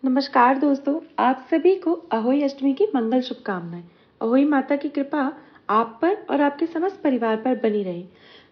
नमस्कार दोस्तों, आप सभी को अहोई अष्टमी की मंगल शुभकामनाएं। अहोई माता की कृपा आप पर और आपके समस्त परिवार पर बनी रहे।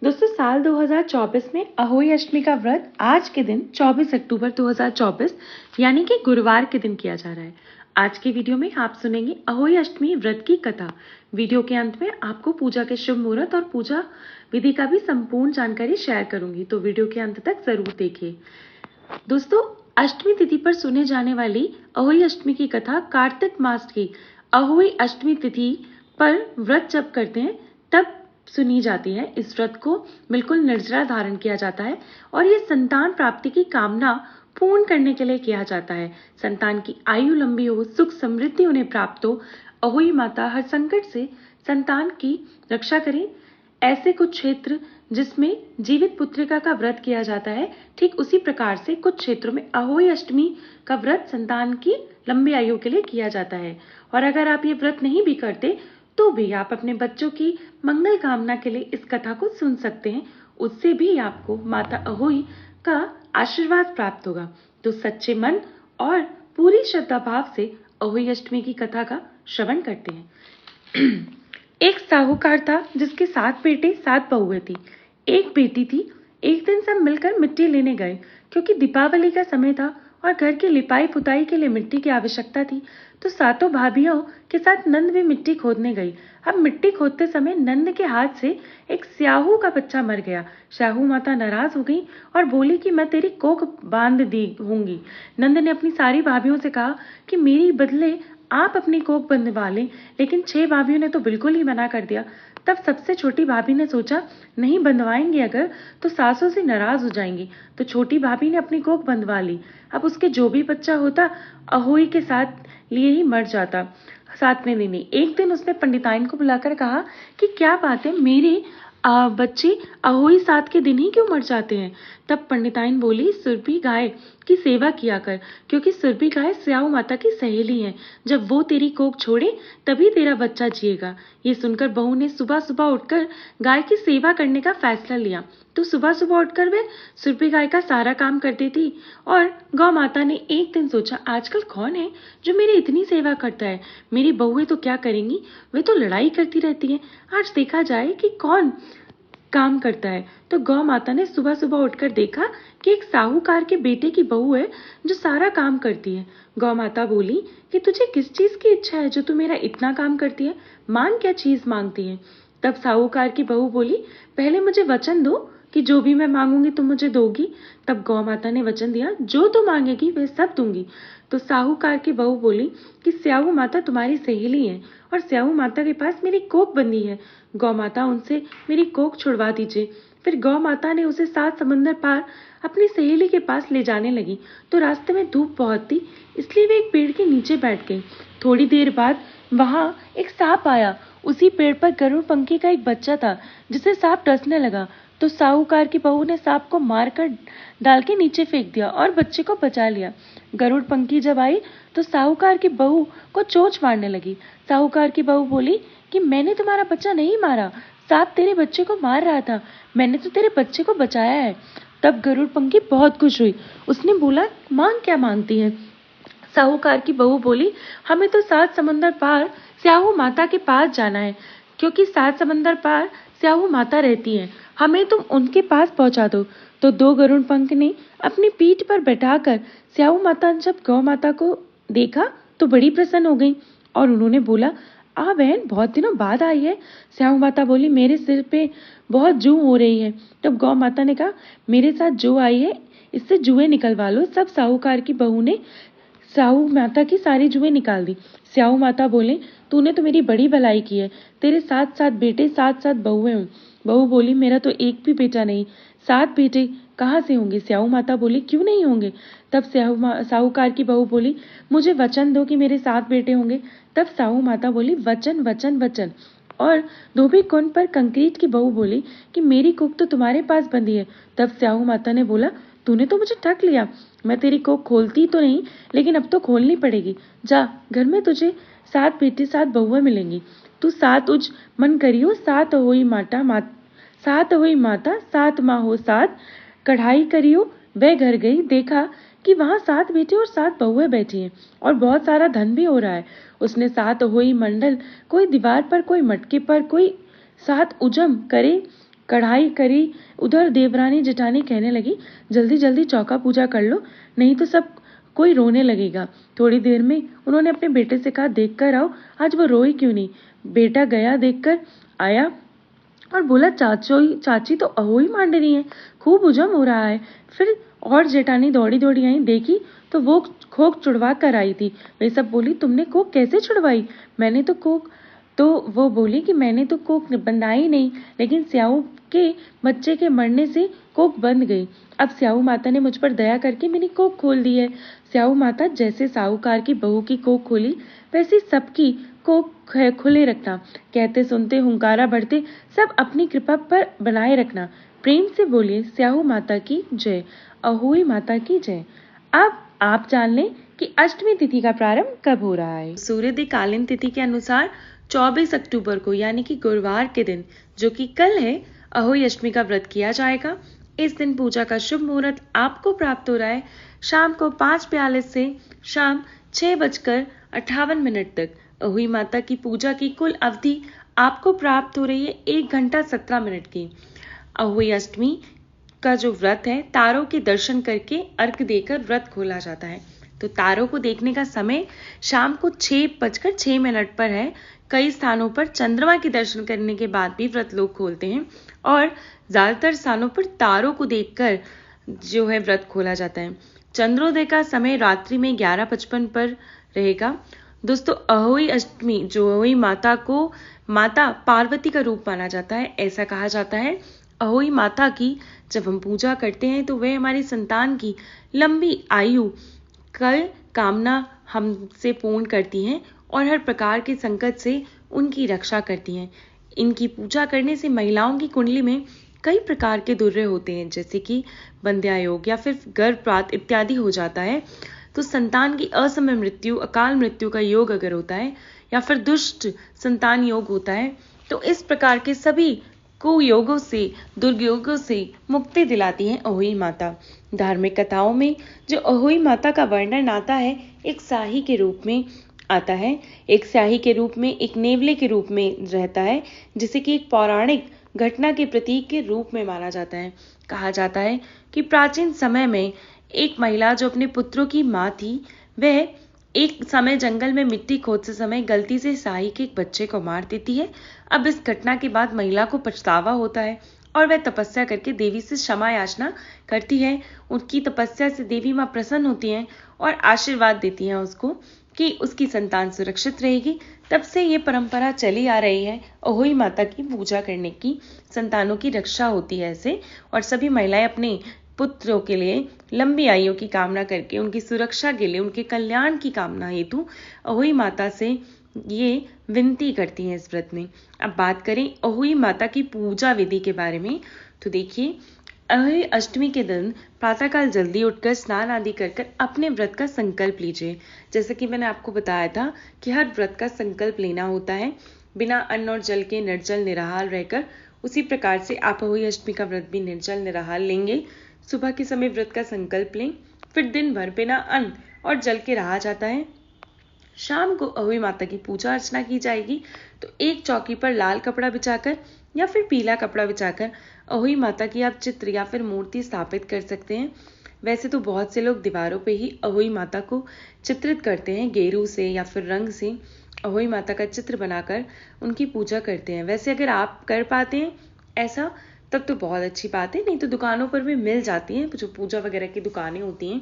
दोस्तों, साल 2024 में अहोई अष्टमी का व्रत आज के दिन 24 अक्टूबर 2024 यानी कि गुरुवार के दिन किया जा रहा है। आज की वीडियो में आप सुनेंगे अहोई अष्टमी व्रत की कथा। वीडियो के अंत में आपको पूजा के शुभ मुहूर्त और पूजा विधि का भी संपूर्ण जानकारी शेयर करूंगी, तो वीडियो के अंत तक जरूर देखिए। दोस्तों, अष्टमी तिथि पर सुने जाने वाली अहोई अष्टमी की कथा कार्तिक मास की अहोई अष्टमी तिथि पर व्रत जब करते हैं तब सुनी जाती है। इस व्रत को बिल्कुल निर्जला धारण किया जाता है और ये संतान प्राप्ति की कामना पूर्ण करने के लिए किया जाता है। संतान की आयु लंबी हो, सुख समृद्धि उन्हें प्राप्त हो, अहोई माता हर संकट से संतान की रक्षा करें। ऐसे कुछ क्षेत्र जिसमें जीवित पुत्रिका का व्रत किया जाता है, ठीक उसी प्रकार से कुछ क्षेत्रों में अहोई अष्टमी का व्रत संतान की लंबी आयु के लिए किया जाता है। और अगर आप ये व्रत नहीं भी करते तो भी आप अपने बच्चों की मंगल कामना के लिए इस कथा को सुन सकते हैं। उससे भी आपको माता अहोई का आशीर्वाद प्राप्त होगा। तो सच्चे मन और पूरी श्रद्धा भाव से अहोई अष्टमी की कथा का श्रवण करते हैं। एक साहूकार था जिसके 7 बेटे 7 बहुएं थी। एक बेटी थी। एक दिन सब मिलकर मिट्टी लेने गए क्योंकि दीपावली का समय था और घर की लिपाई पुताई के लिए मिट्टी की आवश्यकता थी। तो सातों भाभियों के साथ नंद भी मिट्टी खोदने गई। अब मिट्टी खोदते समय नंद के हाथ से एक स्याहू का बच्चा मर गया। स्याहू माता नाराज हो गई और बोली कि मैं तेरी कोख बांध दी होंगी। नंद ने अपनी सारी भाभियों से कहा कि मेरी बदले आप अपनी कोख बंधवा लें, लेकिन 6 भाभियों ने तो बिल्कुल ही मना कर दिया। तब सबसे छोटी भाभी ने सोचा, नहीं बंधवाएंगे अगर तो सासों से नाराज हो जाएंगी। तो छोटी भाभी ने अपनी कोख बंधवा ली। अब उसके जो भी बच्चा होता अहोई के साथ लिए ही मर जाता। 7वें दिन ही एक दिन उसने पंडिताइन को बुलाकर कहा कि क्या बात है, मेरे बच्चे अहोई 7 के दिन ही क्यों मर जाते हैं। तब पंडिताइन बोली, सुरभि गाय की सेवा किया कर, क्योंकि सुरभि गाय स्याहू माता की सहेली है। जब वो तेरी कोख छोड़े तभी तेरा बच्चा जिएगा। ये सुनकर बहू ने सुबह सुबह उठकर गाय की सेवा करने का फैसला लिया। तो सुबह सुबह उठकर वे सुरभि गाय का सारा काम करती थी। और गौ माता ने एक दिन सोचा, आजकल कौन है जो मेरी इतनी सेवा करता है। मेरी बहुएं तो क्या करेंगी, वे तो लड़ाई करती रहती हैं। आज देखा जाए कि कौन काम करता है। तो गौ माता ने सुबह सुबह उठकर देखा कि एक साहूकार के बेटे की बहू है जो सारा काम करती है। गौ माता बोली कि तुझे किस चीज की इच्छा है जो तू मेरा इतना काम करती है, मांग क्या चीज मांगती है। तब साहूकार की बहू बोली, पहले मुझे वचन दो कि जो भी मैं मांगूंगी तुम मुझे दोगी। तब गौ माता ने वचन दिया, जो तू मांगेगी वे सब दूंगी। तो साहूकार की बहू बोली कि स्याहू माता तुम्हारी सहेली है और स्याहू माता के पास मेरी कोख बंधी है। गौ माता उनसे मेरी कोख छुड़वा दीजिए। फिर गौ माता ने उसे 7 समंदर पार अपनी सहेली के पास ले जाने लगी। तो रास्ते में धूप बहुत थी, इसलिए वे एक पेड़ के नीचे बैठ गई। थोड़ी देर बाद वहां एक सांप आया। उसी पेड़ पर गरुड़ पंखी का एक बच्चा था जिसे सांप डसने लगा। तो साहूकार की बहू ने सांप को मारकर डाल के नीचे फेंक दिया और बच्चे को बचा लिया। गरुड़ पंखी जब आई तो साहूकार की बहू को चोंच मारने लगी। साहूकार की बहू बोली कि मैंने तुम्हारा बच्चा नहीं मारा, सांप तेरे बच्चे को मार रहा था, मैंने तो तेरे बच्चे को बचाया है। तब गरुड़ पंखी बहुत खुश हुई। उसने बोला, मांग क्या मांगती है। साहूकार की बहू बोली, हमें तो 7 समंदर पार स्याहू माता के पास जाना है, क्योंकि 7 समंदर पार स्याहू माता रहती है, हमें तुम उनके पास पहुंचा दो। तो 2 गरुड़ पंख ने अपनी पीठ पर बैठाकर स्याहू माता जब गौ माता को देखा तो बड़ी प्रसन्न हो गई और उन्होंने बोला, आ बहन, बहुत दिनों बाद आई है। स्याहू माता बोली, मेरे सिर पे बहुत जू हो रही है। तब गौ माता ने कहा, मेरे साथ जो आई है इससे जुएं निकलवा लो। सब साहूकार की बहू ने स्याहू माता की सारी जुएं निकाल दी। स्याहू माता बोले, तूने तो मेरी बड़ी भलाई की है, तेरे 7-7 बेटे 7-7 बहुएं हों। बहू बोली, मेरा तो एक भी बेटा नहीं, 7 बेटे कहाँ से होंगे। स्याहू माता बोली, क्यों नहीं होंगे। तब साहूकार की बहू बोली, मुझे वचन दो कि मेरे 7 बेटे होंगे। तब साहू माता बोली, वचन वचन वचन। और धोबी कुंड पर कंक्रीट की बहू बोली कि मेरी कोख तो तुम्हारे पास बंधी है। तब स्याहू माता ने बोला, तूने तो मुझे ठग लिया, मैं तेरी कोख खोलती तो नहीं, लेकिन अब तो खोलनी पड़ेगी। जा, घर में तुझे 7 बेटे 7 बहुएं मिलेंगी। तू 7 उज मन करियो, 7 होई माता 7 होई माता, 7 माँ हो 7 कढ़ाई करियो। वह घर गई, देखा कि वहाँ 7 बेटे और 7 बहुएं बैठी हैं और बहुत सारा धन भी हो रहा है। उसने 7 अहोई मंडल, कोई दीवार पर, कोई मटके पर, कोई 7 उजम करे, कढ़ाई करी। उधर देवरानी जेठानी कहने लगी, जल्दी जल्दी चौका पूजा कर लो, नहीं तो सब कोई रोने लगेगा। थोड़ी देर में उन्होंने अपने बेटे से कहा, देख कर आओ आज वो रोई क्यों नहीं। बेटा गया, देखकर आया और बोला, चाची तो अहोई मांड रही हैं, खूब उजम हो रहा है। फिर और जेठानी दौड़ी दौड़ी आई, देखी तो वो कोक छुड़वा कर आई थी। वे सब बोली, तुमने कोक कैसे छुड़वाई? मैंने तो कोक तो वो बोली कि मैंने तो कोक बनाई नहीं, लेकिन स्याऊ के बच्चे के मरने से कोक बंद गई। अब स्याऊ माता ने मुझ पर दया करके मेरी कोक खोल दी है। स्याऊ माता, जैसे साहूकार की बहू की कोक खोली, वैसी सबकी कोक खुले रखना। कहते सुनते हुंकारा बढ़ते सब अपनी कृपा पर बनाए रखना। प्रेम से बोलिए, स्याहू माता की जय, अहोई माता की जय। अब आप जान लें कि अष्टमी तिथि का प्रारंभ कब हो रहा है। सूर्योदय कालीन तिथि के अनुसार 24 अक्टूबर को, यानी कि गुरुवार के दिन, जो कि कल है, अहोई अष्टमी का व्रत किया जाएगा। इस दिन पूजा का शुभ मुहूर्त आपको प्राप्त हो रहा है शाम को 5:42 से शाम 6:58 तक। अहोई माता की पूजा की कुल अवधि आपको प्राप्त हो रही है 1 घंटा 17 मिनट की। अहोई अष्टमी का जो व्रत है, तारों के दर्शन करके अर्घ देकर व्रत खोला जाता है। तो तारों को देखने का समय शाम को 6:06 पर है। कई स्थानों पर चंद्रमा के दर्शन करने के बाद भी व्रत लोग खोलते हैं और ज्यादातर स्थानों पर तारों को देखकर जो है व्रत खोला जाता है। चंद्रोदय का समय रात्रि में 11:55 पर रहेगा। दोस्तों, अहोई अष्टमी जो अहोई माता को माता पार्वती का रूप माना जाता है। ऐसा कहा जाता है अहोई माता की जब हम पूजा करते हैं तो वह हमारी संतान की लंबी आयु का कामना हमसे पूर्ण करती हैं और हर प्रकार के संकट से उनकी रक्षा करती हैं। इनकी पूजा करने से महिलाओं की कुंडली में कई प्रकार के दुर्रे होते हैं, जैसे कि बंध्या योग या फिर गर्भपात इत्यादि हो जाता है। तो संतान की असमय मृत्यु, अकाल मृत्यु का योग अगर होता है या फिर दुष्ट संतान योग होता है, तो इस प्रकार के सभी कुयोगों से, दुर्योगों से मुक्ति दिलाती है अहोई माता। धार्मिक कथाओं में जो अहोई माता का वर्णन आता है, एक स्याही के रूप में आता है। एक स्याही के रूप में, एक नेवले के रूप में रहता है, जिसे कि एक पौराणिक घटना के प्रतीक के रूप में माना जाता है। कहा जाता है कि प्राचीन समय में एक महिला जो अपने पुत्रों की माँ थी, वह एक समय जंगल में मिट्टी खोदते समय गलती से स्याही के एक बच्चे को मार देती है। अब इस घटना के बाद महिला को पछतावा होता है और वह तपस्या करके देवी से क्षमा याचना करती है। उनकी तपस्या से देवी माँ प्रसन्न होती हैं और आशीर्वाद देती हैं उसको कि उसकी संतान सुरक्षित रहेगी। तब से ये परंपरा चली आ रही है अहोई माता की पूजा करने की, संतानों की रक्षा होती है ऐसे। और सभी महिलाएं अपने पुत्रों के लिए लंबी आयु की कामना करके, उनकी सुरक्षा के लिए, उनके कल्याण की कामना हेतु अहोई माता से ये विनती करती हैं इस व्रत में। अब बात करें अहोई माता की पूजा विधि के बारे में, तो देखिए, अहोई अष्टमी के दिन प्रातःकाल जल्दी उठकर स्नान आदि कर अपने व्रत का संकल्प लीजिए। जैसे कि मैंने आपको बताया था कि हर व्रत का संकल्प लेना होता है बिना अन्न और जल के, निर्जल निराहार रहकर। उसी प्रकार से आप अहोई अष्टमी का व्रत भी निर्जल निराहार लेंगे। सुबह के समय व्रत का संकल्प लें, फिर दिन भर बिना अन्न और जल के रहा जाता है। शाम को अहोई माता की पूजा अर्चना की जाएगी। तो एक चौकी पर लाल कपड़ा बिछाकर या फिर पीला कपड़ा बिछाकर अहोई माता की आप चित्र या फिर मूर्ति स्थापित कर सकते हैं। वैसे तो बहुत से लोग दीवारों पे ही अहोई माता को चित्रित करते हैं, गेरू से या फिर रंग से अहोई माता का चित्र बनाकर उनकी पूजा करते हैं। वैसे अगर आप कर पाते हैं ऐसा, तब तो बहुत अच्छी बात है, नहीं तो दुकानों पर भी मिल जाती हैं, जो पूजा वगैरह की दुकानें होती हैं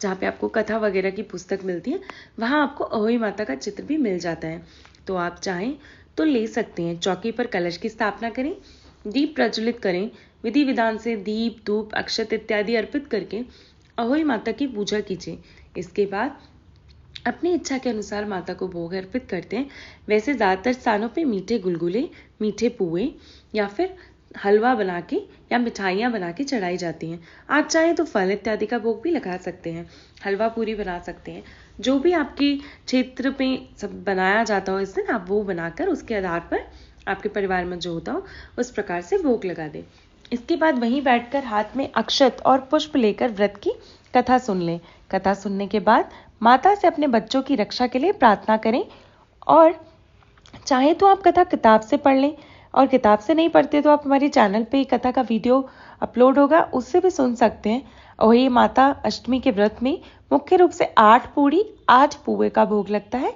जहाँ पे आपको कथा वगैरह की पुस्तक मिलती है, वहाँ आपको अहोई माता का चित्र भी मिल जाता है। तो आप चाहें तो ले सकते हैं। चौकी पर कलश की स्थापना करें, दीप प्रज्वलित करें, विधि विधान से दीप, धूप, अक्षत इत्यादि अर्पित करके अहोई माता की पूजा कीजिए। इसके बाद अपनी इच्छा के अनुसार माता को भोग अर्पित करते हैं। वैसे ज्यादातर स्थानों पे मीठे गुलगुले, मीठे पुए या फिर हलवा बना के या मिठाइयाँ बना के चढ़ाई जाती हैं। आप चाहें तो फल इत्यादि का भोग भी लगा सकते हैं, हलवा पूरी बना सकते हैं। जो भी आपके क्षेत्र में सब बनाया जाता हो इस दिन, आप वो बनाकर उसके आधार पर आपके परिवार में जो होता हो उस प्रकार से भोग लगा दें। इसके बाद वहीं बैठकर हाथ में अक्षत और पुष्प लेकर व्रत की कथा सुन लें। कथा सुनने के बाद माता से अपने बच्चों की रक्षा के लिए प्रार्थना करें और चाहे तो आप कथा किताब से पढ़ लें और किताब से नहीं पढ़ते तो आप हमारे चैनल पे कथा का वीडियो अपलोड होगा, उससे भी सुन सकते हैं। और ये माता अष्टमी के व्रत में मुख्य रूप से 8 पूड़ी 8 पुए का भोग लगता है।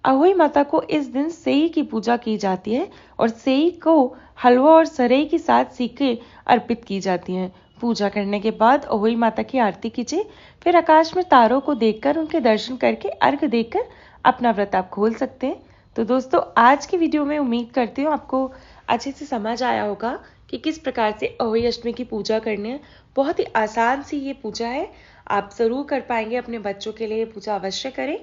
अहोई माता को इस दिन सेई की पूजा की जाती है और सेई को हलवा और सरई के साथ सीखें अर्पित की जाती हैं। पूजा करने के बाद अहोई माता की आरती कीजिए, फिर आकाश में तारों को देखकर उनके दर्शन करके अर्घ देकर अपना व्रत आप खोल सकते हैं। तो दोस्तों, आज की वीडियो में उम्मीद करती हूँ आपको अच्छे से समझ आया होगा कि किस प्रकार से अहोई अष्टमी की पूजा करनी है। बहुत ही आसान सी ये पूजा है, आप जरूर कर पाएंगे। अपने बच्चों के लिए ये पूजा अवश्य करें।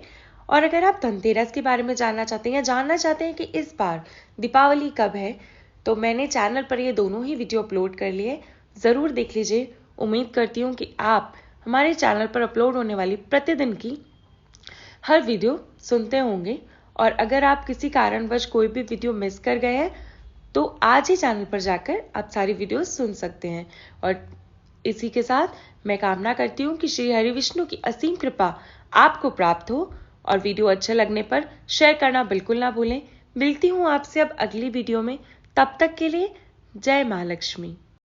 और अगर आप धनतेरस के बारे में जानना चाहते हैं या जानना चाहते हैं कि इस बार दीपावली कब है, तो मैंने चैनल पर ये दोनों ही वीडियो अपलोड कर लिए, जरूर देख लीजिए। उम्मीद करती हूँ कि आप हमारे चैनल पर अपलोड होने वाली प्रतिदिन की हर वीडियो सुनते होंगे। और अगर आप किसी कारणवश कोई भी वीडियो मिस कर गए हैं तो आज ही चैनल पर जाकर आप सारी वीडियो सुन सकते हैं। और इसी के साथ मैं कामना करती हूँ कि श्री हरि विष्णु की असीम कृपा आपको प्राप्त हो। और वीडियो अच्छा लगने पर शेयर करना बिल्कुल ना भूलें। मिलती हूँ आपसे अब अगली वीडियो में, तब तक के लिए जय माँ लक्ष्मी।